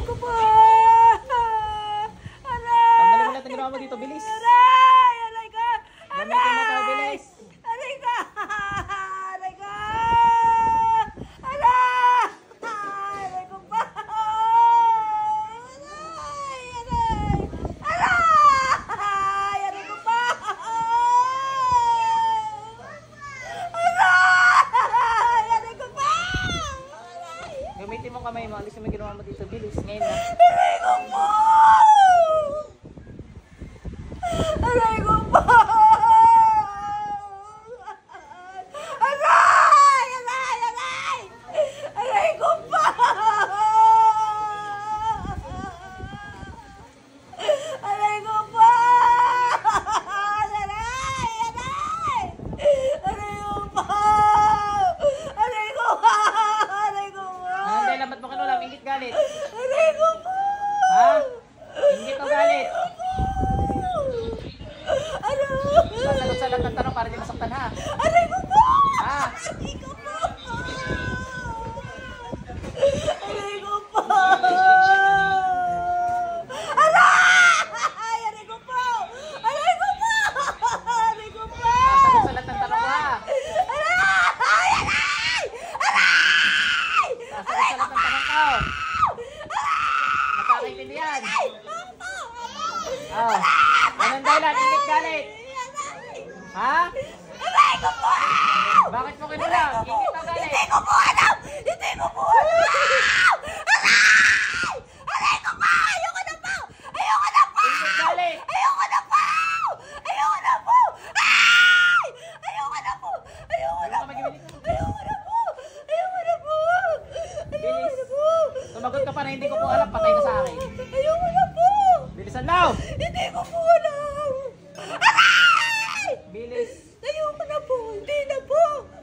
Aray ko po! Tanggalin mo lahat ng ginawa mo dito, bilis. Aray! Aray ka! Gamitin mo ito, bilis. Aray ka! Aray ka! Aray! Aray ko pa! Aray! Aray! Aray! Aray ko pa! Aray! Aray ko pa! Aray! Gamitin mo kamay mo, alisin mo yung ginawa mo dito, bilis. Ngayon na. Aray ko po! Aray ko po! Aray! Aray! Aray! Aray ko po! Aray ko po! Aray! Aray! Aray ko po! Aray ko po! Aray ko po! Ano, dahil ba't mo kinulam? Ingit galit. Aray ko po! Ha? Ingit o galit? Sasagot sa lahat ng tanong para di masaktan, ha? Aray ko po! Ha? Aray ko po! Aray ko po! Aray! Aray ko po! Aray ko po! Aray ko po! Sasagot sa lahat ng tanong, ha? Aray! Aray! Aray! Sasagot sa lahat ng tanong ko. Nakakaintindihan. Oh. Anong dahilan? Ingit galit? Ha? Aray ko po! Bakit mo kinulam? Ingit o galit? Hindi ko po alam! Hindi ko po alam! Aray! Aray ko po! Ayoko na po! Ayoko na po! Ingit galit? Ayoko na po! Ayoko na po! Ay! Ayoko na po! Ayoko na po! Ayoko na po! Ayoko na po! Ayoko na po! Sumagot ka pa na hindi ko po alam, patay ka sa akin. Ayoko na po! Bilisan mo! Hindi ko po alam! Aray! Bilis. Ayoko na po! Hindi na po!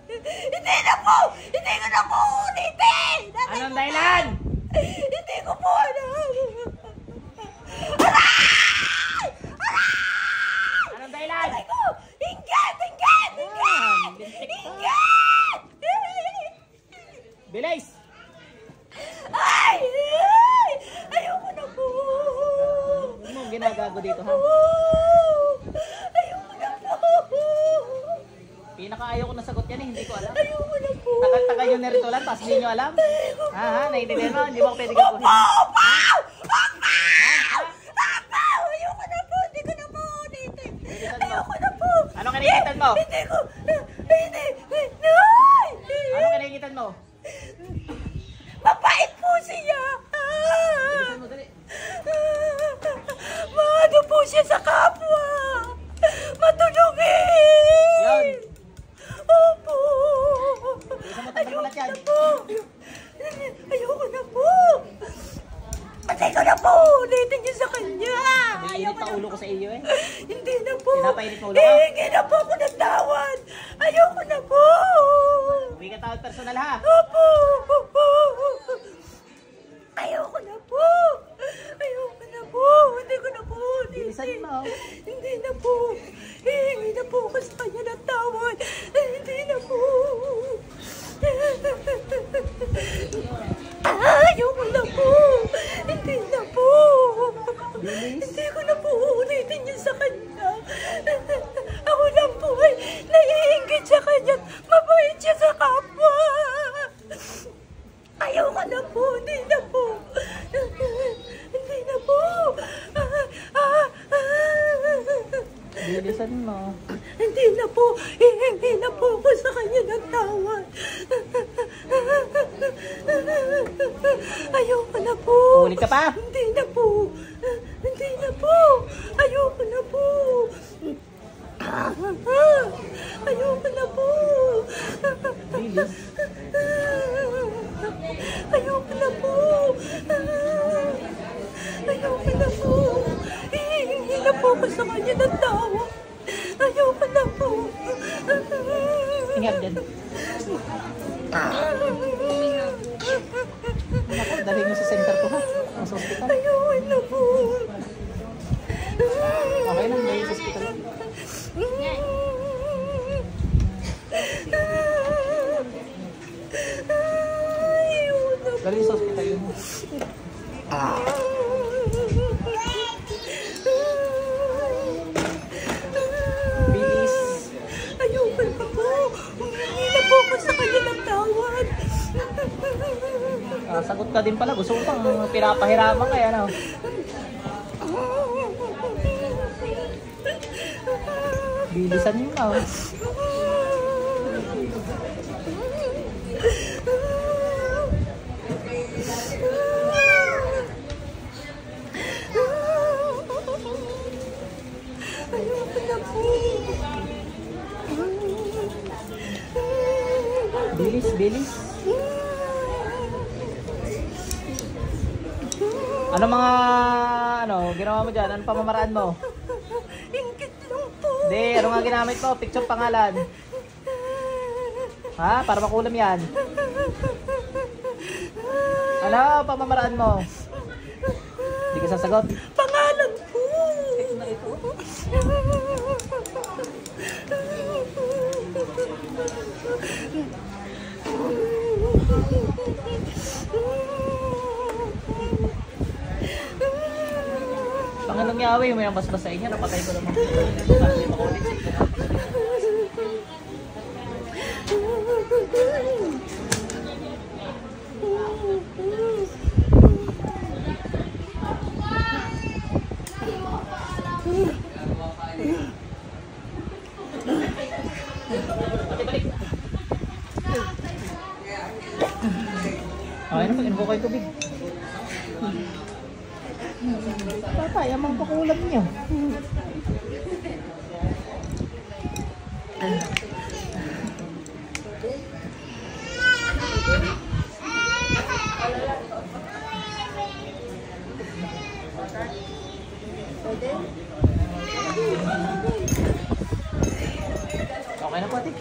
Hindi na po! Hindi ko na po ulitin! Anong dahilan? Hindi ko po alam! Aray! Aray! Anong dahilan? Aray ko! Ingat! Ingat! Ingat! lintik ka. Ingat! Bilis! Ay! Ay! Ayoko na po! Ano mo ginagago dito, ha? Ayoko na po! Pinaka-ayaw ko na sagot yan eh, hindi ko alam. Ayoko na po! Tagal-tagal yung naritulan, tapos hindi nyo alam. Ha? Naiintindihan mo? Hindi mo ako pwede gaguhin. Opo! Opo! Ha? Opo! Ayoko na po! Hindi ko na po ulitin! Bilisan mo. Ayoko na po! Ano kinikitan mo? Hindi ko! Hindi! Nay! Ano kinikitan mo? Mabait po siya! Bilisan mo, dali. Maano po siya sa kapwa! Matulungin! Yan. Opo! Bilisan mo, tagal mo lahat yan. po! Ayoko na po! Patay ko na po! Ulitin niyo sa kanya! Naiinit pa ulo ko sa iyo eh. Hindi na po! Pinapainit mo ulo ka? Hihingi na po ako ng tawad! Ayoko na po! Huwag ka tawag personal, ha? Opo! Ayoko na po! Ayoko na po! Hindi ko na po ulitin! Bilisan mo. Hindi na po! Hihingi na po ako sa kanya ng tawad! Hindi na po! Ayoko na po! Hindi na po! Hindi ko na po ulitin yun sa kanya! Ako lang po ay naiingit sa kanya! Mabait siya sa kapwa! Ayoko na po! Hindi na po! Hindi na po! Bilisan mo. Hindi na po! Hihingi na po ako sa kanya ng tawad! Ayoko na po! Ulit ka pa? Hindi na po! Hindi na po! Ayoko na po! Ayoko na po! Bilis. Ayoko na po! Ayoko na po! Hihingi na po ako sa kanya ng tawad! Ayoko na po! Ingat dyan. Naku, dali mo sa center ko, ha? Sa hospital. Ayoko na po! Okay lang, dali sa hospital. Ayoko na po! Dali sa hospital yun. Bilis. Ayoko na po. Humingi na po ako sa kanya ng tawad. Sagot ka din pala. Gusto mo pang pinapahirapan kaya ano? Bilisan nyo na. Ayoko na po. Bilis, bilis. Ano mga ginawa mo dyan? Ano pamamaraan mo? Ingit lang po. Hindi, ano nga ginamit mo? Picture pangalan. Ha? Para makulam yan. Ano pamamaraan mo? Hindi ka sasagot. Pangalan po. Pangalong Yahweh, may ang basbas sa inyo. Napatay ko naman. Ay, ano pag inubo kayo tubig? Tatay, amang pakulam niyo. Okay na po, ate.